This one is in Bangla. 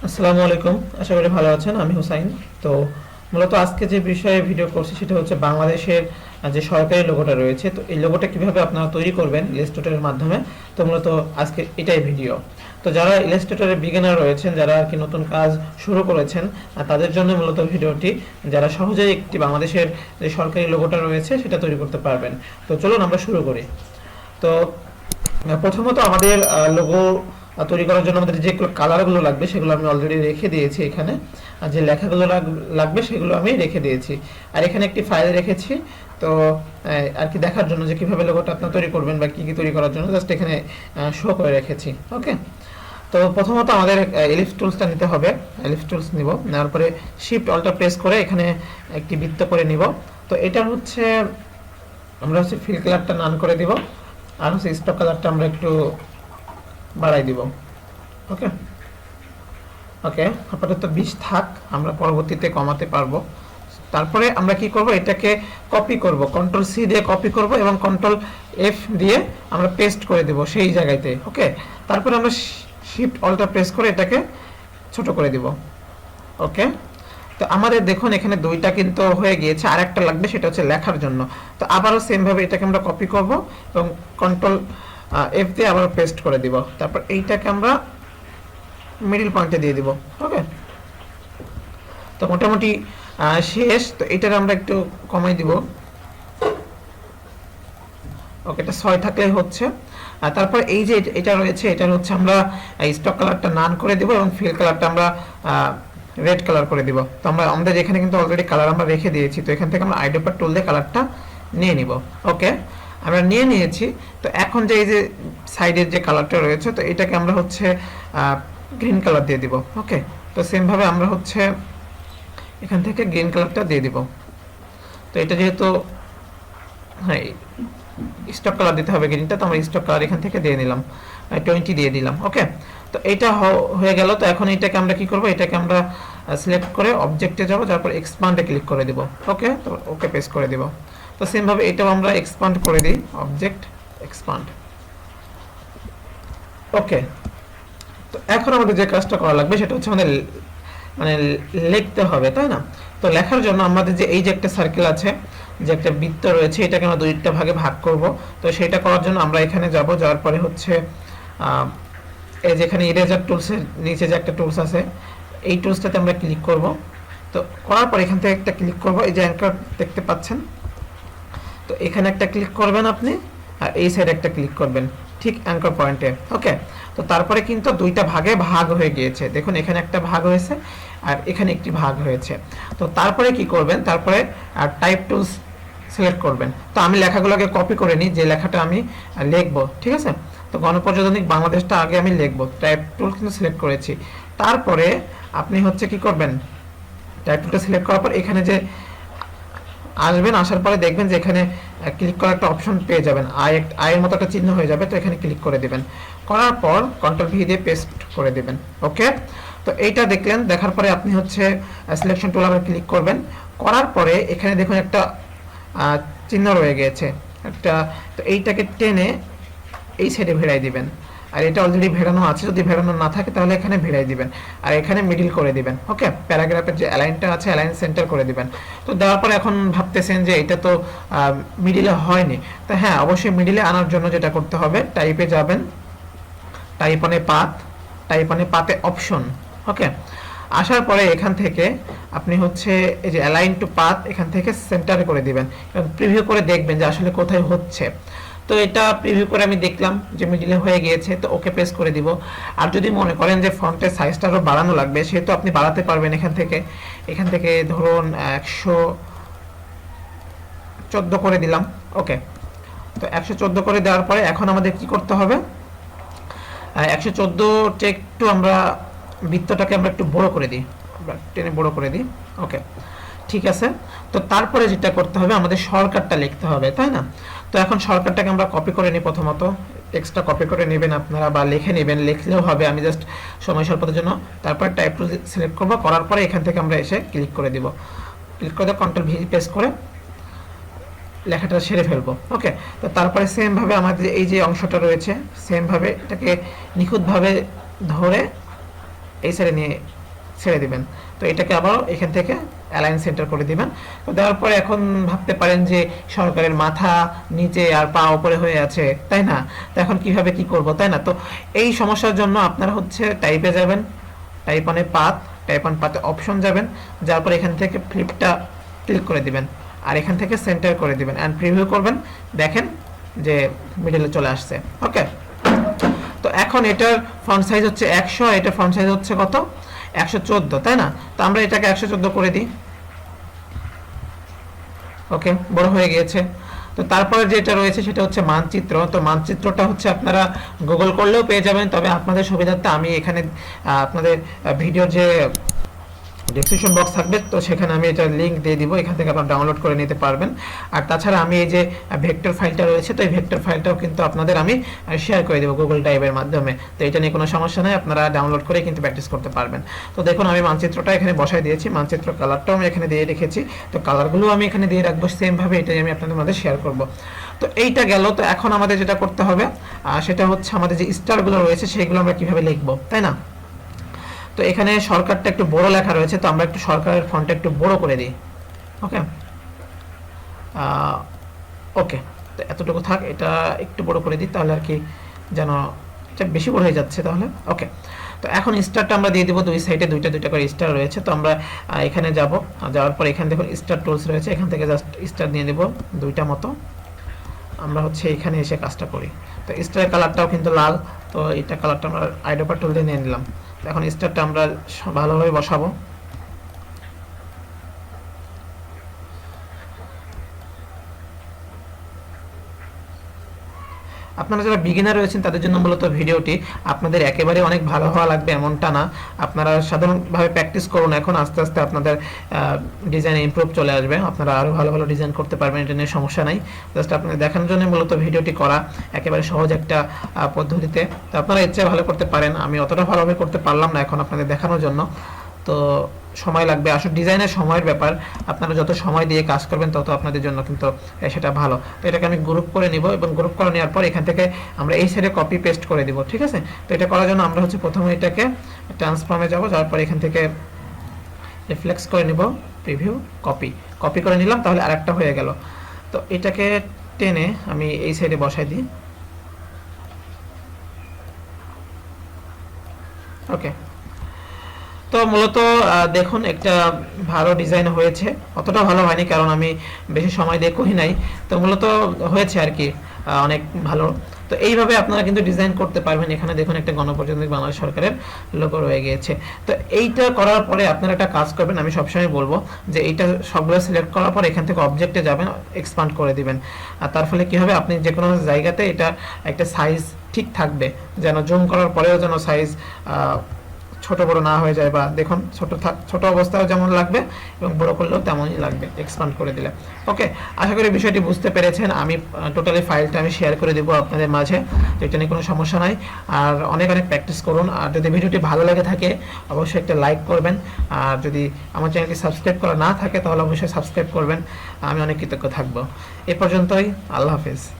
আসসালামু আলাইকুম, আশা করি ভালো আছেন। আমি হুসাইন। তো মূলত আজকে যে বিষয়ে ভিডিও করছি সেটা হচ্ছে বাংলাদেশের যে সরকারি লোগোটা রয়েছে, তো এই লোগোটা কিভাবে আপনারা তৈরি করবেন ইলাস্ট্রেটরের মাধ্যমে। তো মূলত আজকে এটাই ভিডিও। তো যারা ইলাস্ট্রেটরের বিগিনার রয়েছেন, যারা আর কি নতুন কাজ শুরু করেছেন, তাদের জন্য মূলত ভিডিওটি, যারা সহজেই একটি বাংলাদেশের যে সরকারি লোগোটা রয়েছে সেটা তৈরি করতে পারবেন। তো চলুন আমরা শুরু করি। তো প্রথমত আমাদের লোগো তৈরি করার জন্য আমাদের যে কালারগুলো লাগবে সেগুলো আমি অলরেডি রেখে দিয়েছি এখানে। আর যে লেখাগুলো লাগবে সেগুলো আমি রেখে দিয়েছি। আর এখানে একটি ফাইল রেখেছি। তো আর কি দেখার জন্য যে কিভাবে লোগোটা আপনারা তৈরি করবেন বা কি কি তৈরি করার জন্য জাস্ট এখানে শো করে রেখেছি। ওকে। তো প্রথমত আমাদের এলিপস টুলসটা নিতে হবে। এলিপস টুলস নিব, নেওয়ার পরে শিফট অল্টার প্রেস করে এখানে একটি বৃত্ত করে নিব। তো এটা হচ্ছে আমরা হচ্ছে ফিল কালারটা নান করে দিব, আর হচ্ছে স্টক কালারটা আমরা একটু বাড়াই দিব। ওকে ওকে, আপাতত 20 থাক, আমরা পরবর্তীতে কমাতে পারবো। তারপরে আমরা কি করব, এটাকে কপি করব, কন্ট্রোল সি দিয়ে কপি করব এবং কন্ট্রোল এফ দিয়ে আমরা পেস্ট করে দেব সেই জায়গাতে। ওকে, তারপরে আমরা শিফট অল্টার প্রেস করে এটাকে ছোট করে দিব। ওকে, তো আমাদের দেখুন এখানে দুইটা কিন্তু হয়ে গিয়েছে, আর একটা লাগবে, সেটা হচ্ছে লেখার জন্য। তো আবারও সেম ভাবে এটাকে আমরা কপি করব এবং কন্ট্রোল এফ দিয়ে আবার পেস্ট করে দিব। তারপর এইটাকে আমরা মিডল পয়েন্টে দিয়ে দিব। ওকে, তো মোটামুটি শেষ। তো এটার আমরা একটু কমাই দিব। ওকে, এটা 6 থাকলেই হচ্ছে। আর তারপর এই যে এটা রয়েছে, এটা হচ্ছে আমরা স্টক কালারটা নান করে দিব এবং ফিল কালারটা আমরা রেড কালার করে দিব। তো আমাদের এখানে কিন্তু অলরেডি কালার আমরা রেখে দিয়েছি। তো এখান থেকে আমরা আইডোপার টুল দিয়ে কালারটা নিয়ে নিব। ওকে, আমরা নিয়ে নিয়েছি। তো এখন যে এই যে সাইডের যে কালারটা রয়েছে, তো এটাকে আমরা হচ্ছে গ্রিন কালার দিয়ে দিব। ওকে, তো সেম ভাবে আমরা হচ্ছে এখান থেকে গ্রিন কালারটা দিয়ে দিব। তো এটা যেহেতু হ্যাঁ স্টক কালার দিতে হবে গ্রিনটা, তো আমরা স্টক কালার এখান থেকে দিয়ে নিলাম, 20 দিয়ে দিলাম। ওকে, তো এটা হয়ে গেল। তো এখন এটাকে আমরা কি করব, এটাকে আমরা সিলেক্ট করে অবজেক্টে যাব, তারপর এক্সপান্ডে ক্লিক করে দিব। ওকে, তো ওকে পেস্ট করে দিব। তো সেম ভাবে এটাও আমরা এক্সপান্ড করে দিই, অবজেক্ট এক্সপান্ড। ওকে, তো এখন আমাদের যে কাজটা করা লাগবে সেটা হচ্ছে আমাদের মানে লিখতে হবে, তাই না? তো লেখার জন্য আমাদের যে এই যে একটা সার্কেল আছে, যে একটা বৃত্ত রয়েছে, এটাকে আমরা দুইটা ভাগে ভাগ করব। তো সেটা করার জন্য আমরা এখানে যাব, যাওয়ার পরে হচ্ছে এই যেখানে ইরেজার টুলসের নিচে যে একটা টুলস আছে, এই টুলসটাতে আমরা ক্লিক করব। তো করার পর এখান থেকে একটা ক্লিক করব, এই যে অ্যাঙ্কার দেখতে পাচ্ছেন, তো এখানে একটা ক্লিক করবেন আপনি, আর এই সাইডে একটা ক্লিক করবেন ঠিক অ্যাঙ্কার পয়েন্টে। ওকে, তো তারপরে কিন্তু দুইটা ভাগে ভাগ হয়ে গিয়েছে, দেখুন এখানে একটা ভাগ হয়েছে আর এখানে একটি ভাগ হয়েছে। তো তারপরে কি করবেন, তারপরে টাইপ টুলস সিলেক্ট করবেন। তো আমি লেখাগুলোকে কপি করে নিই, যে লেখাটা আমি লিখবো, ঠিক আছে? তো গণপ্রজাতন্ত্রিক বাংলাদেশটা আগে আমি লিখবো, টাইপ টুল কিন্তু সিলেক্ট করেছি। তারপরে আপনি হচ্ছে কি করবেন, টাইপ টুলটা সিলেক্ট করার পর এখানে যে আসবেন, আসার পরে দেখবেন যে এখানে ক্লিক করার একটা অপশন পেয়ে যাবেন, আয়ের মতো একটা চিহ্ন হয়ে যাবে। তো এখানে ক্লিক করে দিবেন, করার পর কন্ট্রোল ভি দিয়ে পেস্ট করে দিবেন। ওকে, তো এইটা দেখলেন, দেখার পরে আপনি হচ্ছে সিলেকশন টুল আবার ক্লিক করবেন। করার পরে এখানে দেখুন একটা চিহ্ন রয়ে গেছে একটা, তো এইটাকে টেনে এই সাইডে ভেড়াই দিবেন। আর এটা অলরেডি ভেড়ানো আছে, যদি ভেড়ানো না থাকে তাহলে এখানে ভেড়াই দিবেন, আর এখানে মিডিল করে দিবেন। ওকে, প্যারাগ্রাফের যে অ্যালাইনটা আছে, অ্যালাইন সেন্টার করে দিবেন। তো দেওয়ার পরে এখন ভাবতেছেন যে এটা তো মিডিলে হয়নি। তো হ্যাঁ, অবশ্যই মিডিলে আনার জন্য যেটা করতে হবে, টাইপে যাবেন, টাইপ অনে পাথ, টাইপ অনে পাথে অপশন। ওকে, আসার পরে এখান থেকে আপনি হচ্ছে এই যে অ্যালাইন টু পাথ, এখান থেকে সেন্টারে করে দিবেন এবং প্রিভিউ করে দেখবেন যে আসলে কোথায় হচ্ছে। তো এটা প্রিভিউ করে আমি দেখলাম যে মিডিলে হয়ে গিয়েছে, তো ওকে প্রেস করে দিব। আর যদি মনে করেন যে ফন্টের সাইজটা আরও বাড়ানো লাগবে, সেহেতু আপনি বাড়াতে পারবেন এখান থেকে ধরুন 114 করে দিলাম। ওকে, তো 114 করে দেওয়ার পরে এখন আমাদের কি করতে হবে, 114 একটু আমরা বৃত্তটাকে আমরা একটু বড় করে দিই, আমরা টেনে বড় করে দিই। ওকে, ঠিক আছে। তো তারপরে যেটা করতে হবে, আমাদের শর্টকাটটা লিখতে হবে, তাই না? তো এখন শর্টকাটটাকে আমরা কপি করে নিই। প্রথমত টেক্সটটা কপি করে নেবেন আপনারা, বা লিখে নেবেন, লিখলেও হবে, আমি জাস্ট সময় স্বল্পতার জন্য। তারপর টাইপ টুল সিলেক্ট করব, করার পরে এখান থেকে আমরা এসে ক্লিক করে দিব, ক্লিক করে কন্ট্রোল ভি প্রেস করে লেখাটা সেরে ফেলবো। ওকে, তো তারপরে সেম ভাবে আমাদের এই যে অংশটা রয়েছে, সেম ভাবে এটাকে নিখুঁতভাবে ধরে এই সাইডে নিয়ে ছেড়ে দিবেন। তো এটাকে আবার এখান থেকে অ্যালাইন সেন্টার করে দিবেন। তো দেওয়ার পরে এখন ভাবতে পারেন যে সরকারের মাথা নিচে আর পা উপরে হয়ে আছে, তাই না? তো এখন কিভাবে কি করব, তাই না? তো এই সমস্যার জন্য আপনারা হচ্ছে টাইপে যাবেন, টাইপ অনে পাথ, টাইপ অন পাথে অপশন যাবেন, যার পর এখান থেকে ফ্লিপটা ক্লিক করে দিবেন আর এখান থেকে সেন্টার করে দিবেন অ্যান্ড প্রিভিউ করবেন। দেখেন যে মিডলে চলে আসছে। ওকে, তো এখন এটার ফন্ট সাইজ হচ্ছে 100, এটা ফন্ট সাইজ হচ্ছে কত? 114, তাই না? তো আমরা এটাকে 114 করে দিই। ওকে, বড় হয়ে গিয়েছে। তো তারপরে যেটা রয়েছে সেটা হচ্ছে মানচিত্র। তো মানচিত্রটা হচ্ছে আপনারা গুগল করলেও পেয়ে যাবেন, তবে আপনাদের সুবিধার্থে আমি এখানে আপনাদের ভিডিও যে ডেসক্রিপশন বক্স থাকবে, তো সেখানে আমি এটা লিংক দিয়ে দিব, এখান থেকে আপনারা ডাউনলোড করে নিতে পারবেন। আর তাছাড়া আমি এই যে ভেক্টর ফাইলটা রয়েছে, তো এই ভেক্টর ফাইলটাও কিন্তু আপনাদের আমি শেয়ার করে দেবো গুগল ড্রাইভের মাধ্যমে। তো এটা নিয়ে কোনো সমস্যা নেই, আপনারা ডাউনলোড করে কিন্তু প্র্যাকটিস করতে পারবেন। তো দেখুন আমি মানচিত্রটা এখানে বসায় দিয়েছি, মানচিত্র কালারটাও আমি এখানে দিয়ে রেখেছি। তো কালারগুলো আমি এখানে দিয়ে রাখবো সেমভাবে, এটাই আমি আপনাদের মধ্যে শেয়ার করব। তো এইটা গেল। তো এখন আমাদের যেটা করতে হবে সেটা হচ্ছে আমাদের যে স্টারগুলো রয়েছে সেগুলো আমরা কিভাবে লিখবো, তাই না? তো এখানে সরকারটা একটু বড় লেখা রয়েছে, তো আমরা একটু সরকারের ফন্টটা একটু বড় করে দিই। ওকে, ওকে, তো এতটুকু থাক, এটা একটু বড় করে দিই তাহলে আর কি যেন এটা বেশি বড় হয়ে যাচ্ছে তাহলে। ওকে, তো এখন স্টারটা আমরা দিয়ে দিব, দুই সাইডে দুইটা দুইটা করে স্টার রয়েছে। তো আমরা এখানে যাব, যাওয়ার পর এখানে দেখুন স্টার টুলস রয়েছে, এখান থেকে জাস্ট স্টার দিয়ে দেব দুইটা মতো। আমরা হচ্ছে এখানে এসে কাজটা করি। তো স্টারের কালারটাও কিন্তু লাল, তো এটা কালারটা আমরা আইডোপার টুল দিয়ে নিয়ে নিলাম। এখন স্টারটা আমরা ভালোভাবে বসাবো। আপনারা যারা বিগিনার রয়েছেন তাদের জন্য মূলত ভিডিওটি, আপনাদের একেবারে অনেক ভালো হওয়া লাগবে এমনটা না, আপনারা সাধারণভাবে প্র্যাকটিস করুন। এখন আস্তে আস্তে আপনাদের ডিজাইন ইমপ্রুভ চলে আসবে, আপনারা আরও ভালো ভালো ডিজাইন করতে পারবেন, এটা নিয়ে সমস্যা নাই। জাস্ট আপনাদের দেখানোর জন্য মূলত ভিডিওটি করা, একেবারে সহজ একটা পদ্ধতিতে। তো আপনারা এর চেয়ে ভালো করতে পারেন, আমি অতটা ভালোভাবে করতে পারলাম না এখন আপনাদের দেখানোর জন্য, তো সময় লাগবে। আসলে ডিজাইনের সময়ের ব্যাপার, আপনারা যত সময় দিয়ে কাজ করবেন তত আপনাদের জন্য কিন্তু সেটা ভালো। তো এটাকে আমি গ্রুপ করে নিব এবং গ্রুপ করে নেওয়ার পর এখান থেকে আমরা এই সাইডে কপি পেস্ট করে দিব, ঠিক আছে? তো এটা করার জন্য আমরা হচ্ছে প্রথমে এটাকে ট্রান্সফর্মে যাব, যাওয়ার পর এখান থেকে রিফ্লেক্স করে নিব, প্রিভিউ, কপি, কপি করে নিলাম, তাহলে আরেকটা হয়ে গেল। তো এটাকে টেনে আমি এই সাইডে বসাই দিই। ওকে, তো মূলত দেখুন একটা ভালো ডিজাইন হয়েছে, অতটা ভালো হয়নি কারণ আমি বেশি সময় দিয়ে করি নাই, তো মূলত হয়েছে আর কি অনেক ভালো। তো এইভাবে আপনারা কিন্তু ডিজাইন করতে পারবেন। এখানে দেখুন একটা গণপ্রজাতন্ত্রী বাংলাদেশ সরকারের লোগো রয়ে গিয়েছে। তো এইটা করার পরে আপনারা একটা কাজ করবেন, আমি সবসময় বলবো যে এইটা সবগুলো সিলেক্ট করার পর এখান থেকে অবজেক্টে যাবেন, এক্সপান্ড করে দিবেন। আর তার ফলে কি হবে, আপনি যে কোনো জায়গাতে এটা একটা সাইজ ঠিক থাকবে, যেন জুম করার পরেও যেন সাইজ ছোট বড় না হয়ে যায়, বা দেখুন ছোট অবস্থায় যেমন লাগবে এবং বড় করলেও তেমনই লাগবে এক্সপান্ড করে দিলে। ওকে, আশা করি বিষয়টি বুঝতে পেরেছেন। আমি টোটালি ফাইলটা আমি শেয়ার করে দেবো আপনাদের মাঝে, তো এটা নিয়ে কোনো সমস্যা নাই। আর অনেক অনেক প্র্যাকটিস করুন। আর যদি ভিডিওটি ভালো লাগে থাকে অবশ্যই একটা লাইক করবেন, আর যদি আমার চ্যানেলটি সাবস্ক্রাইব করা না থাকে তাহলে অবশ্যই সাবস্ক্রাইব করবেন, আমি অনেক কৃতজ্ঞ থাকবো। এ পর্যন্তই, আল্লাহ হাফেজ।